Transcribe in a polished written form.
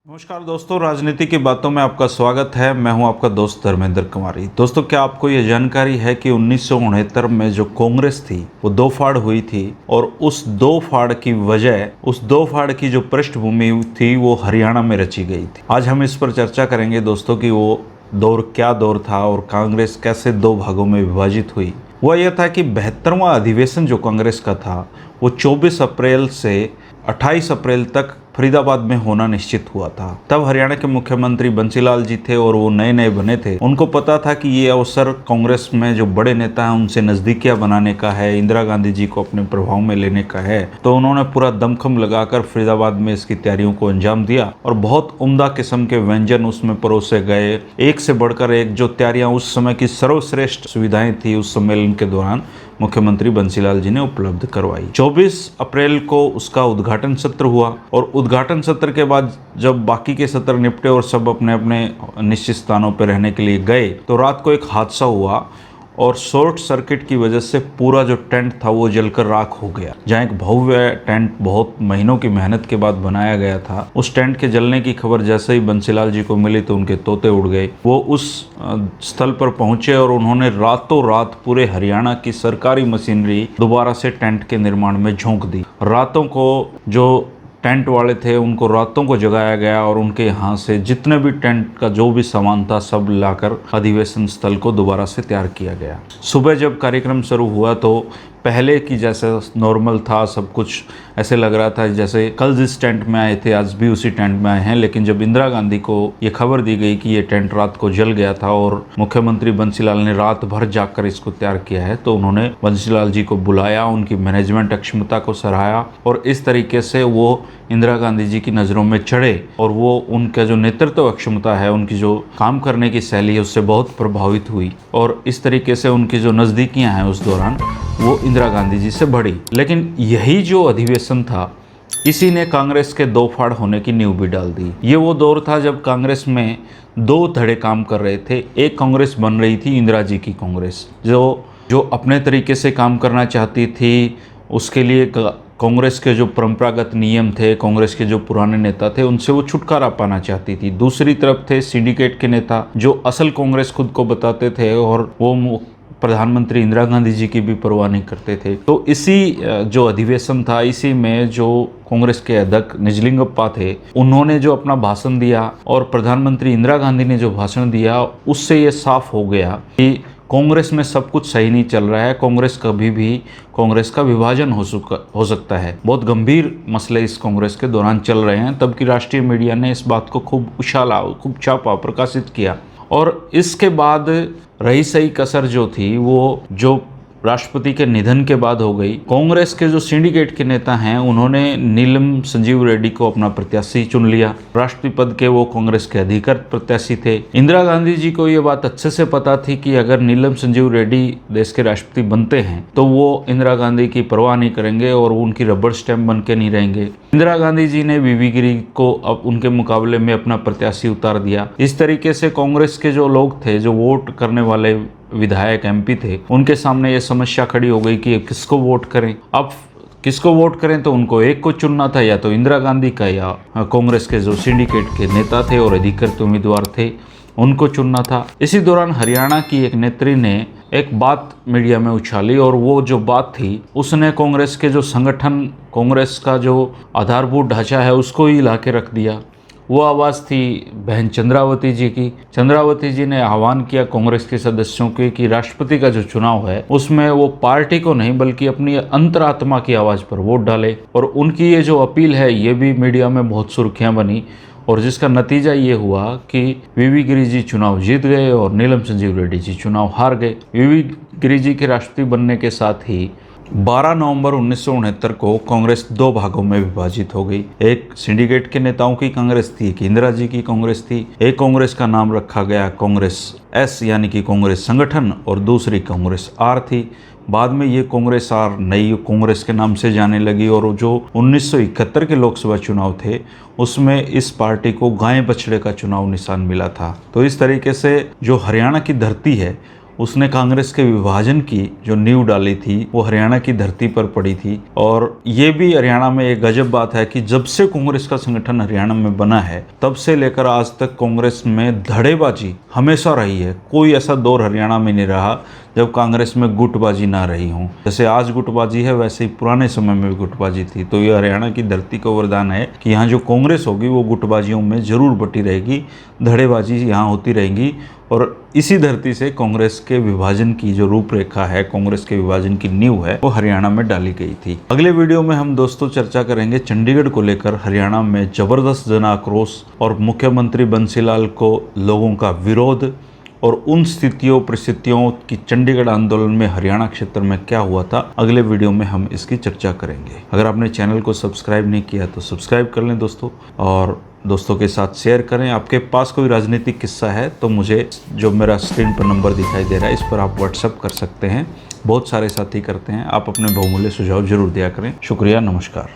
नमस्कार दोस्तों, राजनीति की बातों में आपका स्वागत है। मैं हूं आपका दोस्त धर्मेंद्र कुमारी। दोस्तों, क्या आपको ये जानकारी है कि 1969 में जो कांग्रेस थी वो दो फाड़ हुई थी और उस दो फाड़ की वजह, उस दो फाड़ की जो पृष्ठभूमि थी वो हरियाणा में रची गई थी। आज हम इस पर चर्चा करेंगे दोस्तों कि वो दौर क्या दौर था और कांग्रेस कैसे दो भागों में विभाजित हुई। वह यह था कि 72वां अधिवेशन जो कांग्रेस का था वो 24 अप्रैल से 28 अप्रैल तक फरीदाबाद में होना निश्चित हुआ था। तब हरियाणा के मुख्यमंत्री बंसीलाल जी थे और वो नए नए बने थे। उनको पता था कि ये अवसर कांग्रेस में जो बड़े नेता हैं उनसे नजदीकियां बनाने का है, इंदिरा गांधी जी को अपने प्रभाव में लेने का है। तो उन्होंने पूरा दमखम लगाकर फरीदाबाद में इसकी तैयारियों को अंजाम दिया और बहुत उम्दा किस्म के व्यंजन उसमें परोसे गए। एक से बढ़कर एक जो तैयारियां उस समय की सर्वश्रेष्ठ सुविधाएं थी उस सम्मेलन के दौरान मुख्यमंत्री बंसीलाल जी ने उपलब्ध करवाई। 24 अप्रैल को उसका उद्घाटन सत्र हुआ और उद्घाटन सत्र के बाद जब बाकी के सत्र निपटे और सब अपने अपने निश्चित स्थानों पर रहने के लिए गए तो रात को एक हादसा हुआ और शॉर्ट सर्किट की वजह से पूरा जो टेंट था वो जलकर राख हो गया। जहाँ एक भव्य टेंट बहुत महीनों की मेहनत के बाद बनाया गया था, उस टेंट के जलने की खबर जैसे ही बंसीलाल जी को मिली तो उनके तोते उड़ गए। वो उस स्थल पर पहुंचे और उन्होंने रातों रात पूरे हरियाणा की सरकारी मशीनरी दोबारा से टेंट के निर्माण में झोंक दी। रातों को जो टेंट वाले थे उनको रातों को जगाया गया और उनके यहाँ से जितने भी टेंट का जो भी सामान था सब लाकर अधिवेशन स्थल को दोबारा से तैयार किया गया। सुबह जब कार्यक्रम शुरू हुआ तो पहले की जैसे नॉर्मल था, सब कुछ ऐसे लग रहा था जैसे कल जिस टेंट में आए थे आज भी उसी टेंट में आए हैं। लेकिन जब इंदिरा गांधी को ये खबर दी गई कि ये टेंट रात को जल गया था और मुख्यमंत्री बंसीलाल ने रात भर जाकर इसको तैयार किया है तो उन्होंने बंसीलाल जी को बुलाया, उनकी मैनेजमेंट अक्षमता को सराहा और इस तरीके से वो इंदिरा गांधी जी की नज़रों में चढ़े और वो उनका जो नेतृत्व अक्षमता है, उनकी जो काम करने की शैली है उससे बहुत प्रभावित हुई और इस तरीके से उनकी जो नज़दीकियां हैं उस दौरान वो इंदिरा गांधी जी से बढ़ी। लेकिन यही जो अधिवेशन था इसी ने कांग्रेस के दो फाड़ होने की नींव भी डाल दी। ये वो दौर था जब कांग्रेस में दो धड़े काम कर रहे थे। एक कांग्रेस बन रही थी इंदिरा जी की कांग्रेस, जो अपने तरीके से काम करना चाहती थी। उसके लिए कांग्रेस के जो परंपरागत नियम थे, कांग्रेस के जो पुराने नेता थे उनसे वो छुटकारा पाना चाहती थी। दूसरी तरफ थे सिंडिकेट के नेता जो असल कांग्रेस खुद को बताते थे और वो प्रधानमंत्री इंदिरा गांधी जी की भी परवाह नहीं करते थे। तो इसी जो अधिवेशन था इसी में जो कांग्रेस के अध्यक्ष निजलिंगप्पा थे उन्होंने जो अपना भाषण दिया और प्रधानमंत्री इंदिरा गांधी ने जो भाषण दिया उससे ये साफ हो गया कि कांग्रेस में सब कुछ सही नहीं चल रहा है। कांग्रेस का विभाजन हो सकता है। बहुत गंभीर मसले इस कांग्रेस के दौरान चल रहे हैं। तब की राष्ट्रीय मीडिया ने इस बात को खूब उछाला, खूब छापा, प्रकाशित किया और इसके बाद रही सही कसर जो थी वो जो राष्ट्रपति के निधन के बाद हो गई। कांग्रेस के जो सिंडिकेट के नेता हैं उन्होंने नीलम संजीव रेड्डी को अपना प्रत्याशी चुन लिया। राष्ट्रपति पद के वो कांग्रेस के अधिकृत प्रत्याशी थे। इंदिरा गांधी जी को ये बात अच्छे से पता थी कि अगर नीलम संजीव रेड्डी देश के राष्ट्रपति बनते हैं तो वो इंदिरा गांधी की परवाह नहीं करेंगे और उनकी रबर स्टैंप बन के नहीं रहेंगे। इंदिरा गांधी जी ने वीवी गिरी को अब उनके मुकाबले में अपना प्रत्याशी उतार दिया। इस तरीके से कांग्रेस के जो लोग थे, जो वोट करने वाले विधायक एमपी थे, उनके सामने ये समस्या खड़ी हो गई कि किसको वोट करें। अब किसको वोट करें तो उनको एक को चुनना था, या तो इंदिरा गांधी का या कांग्रेस के जो सिंडिकेट के नेता थे और अधिकृत उम्मीदवार थे उनको चुनना था। इसी दौरान हरियाणा की एक नेत्री ने एक बात मीडिया में उछाली और वो जो बात थी उसने कांग्रेस के जो संगठन, कांग्रेस का जो आधारभूत ढांचा है उसको ही हिला के रख दिया। वो आवाज़ थी बहन चंद्रावती जी की। चंद्रावती जी ने आह्वान किया कांग्रेस के सदस्यों के कि राष्ट्रपति का जो चुनाव है उसमें वो पार्टी को नहीं बल्कि अपनी अंतरात्मा की आवाज़ पर वोट डाले। और उनकी ये जो अपील है ये भी मीडिया में बहुत सुर्खियां बनी और जिसका नतीजा ये हुआ कि वीवी गिरी जी चुनाव जीत गए और नीलम संजीव रेड्डी जी चुनाव हार गए। वीवी गिरी जी के राष्ट्रपति बनने के साथ ही 12 नवंबर 1969 को कांग्रेस दो भागों में विभाजित हो गई। एक सिंडिकेट के नेताओं की कांग्रेस थी, एक इंदिरा जी की कांग्रेस थी। एक कांग्रेस का नाम रखा गया कांग्रेस एस यानी कि कांग्रेस संगठन और दूसरी कांग्रेस आर थी। बाद में ये कांग्रेस आर नई कांग्रेस के नाम से जाने लगी और जो 1971 के लोकसभा चुनाव थे उसमें इस पार्टी को गाय बछड़े का चुनाव निशान मिला था। तो इस तरीके से जो हरियाणा की धरती है उसने कांग्रेस के विभाजन की जो नींव डाली थी वो हरियाणा की धरती पर पड़ी थी। और ये भी हरियाणा में एक गजब बात है कि जब से कांग्रेस का संगठन हरियाणा में बना है तब से लेकर आज तक कांग्रेस में धड़ेबाजी हमेशा रही है। कोई ऐसा दौर हरियाणा में नहीं रहा जब कांग्रेस में गुटबाजी ना रही हो। जैसे आज गुटबाजी है वैसे ही पुराने समय में भी गुटबाजी थी। तो ये हरियाणा की धरती का वरदान है कि यहाँ जो कांग्रेस होगी वो गुटबाजियों में जरूर बटी रहेगी, धड़ेबाजी यहाँ होती रहेगी। और इसी धरती से कांग्रेस के विभाजन की जो रूपरेखा है, कांग्रेस के विभाजन की नींव है, वो हरियाणा में डाली गई थी। अगले वीडियो में हम दोस्तों चर्चा करेंगे चंडीगढ़ को लेकर हरियाणा में जबरदस्त जन आक्रोश और मुख्यमंत्री बंसीलाल को लोगों का विरोध और उन स्थितियों परिस्थितियों की चंडीगढ़ आंदोलन में हरियाणा क्षेत्र में क्या हुआ था। अगले वीडियो में हम इसकी चर्चा करेंगे। अगर आपने चैनल को सब्सक्राइब नहीं किया तो सब्सक्राइब कर लें दोस्तों, और दोस्तों के साथ शेयर करें। आपके पास कोई राजनीतिक किस्सा है तो मुझे जो मेरा स्क्रीन पर नंबर दिखाई दे रहा है इस पर आप व्हाट्सएप कर सकते हैं। बहुत सारे साथी करते हैं। आप अपने बहुमूल्य सुझाव जरूर दिया करें। शुक्रिया, नमस्कार।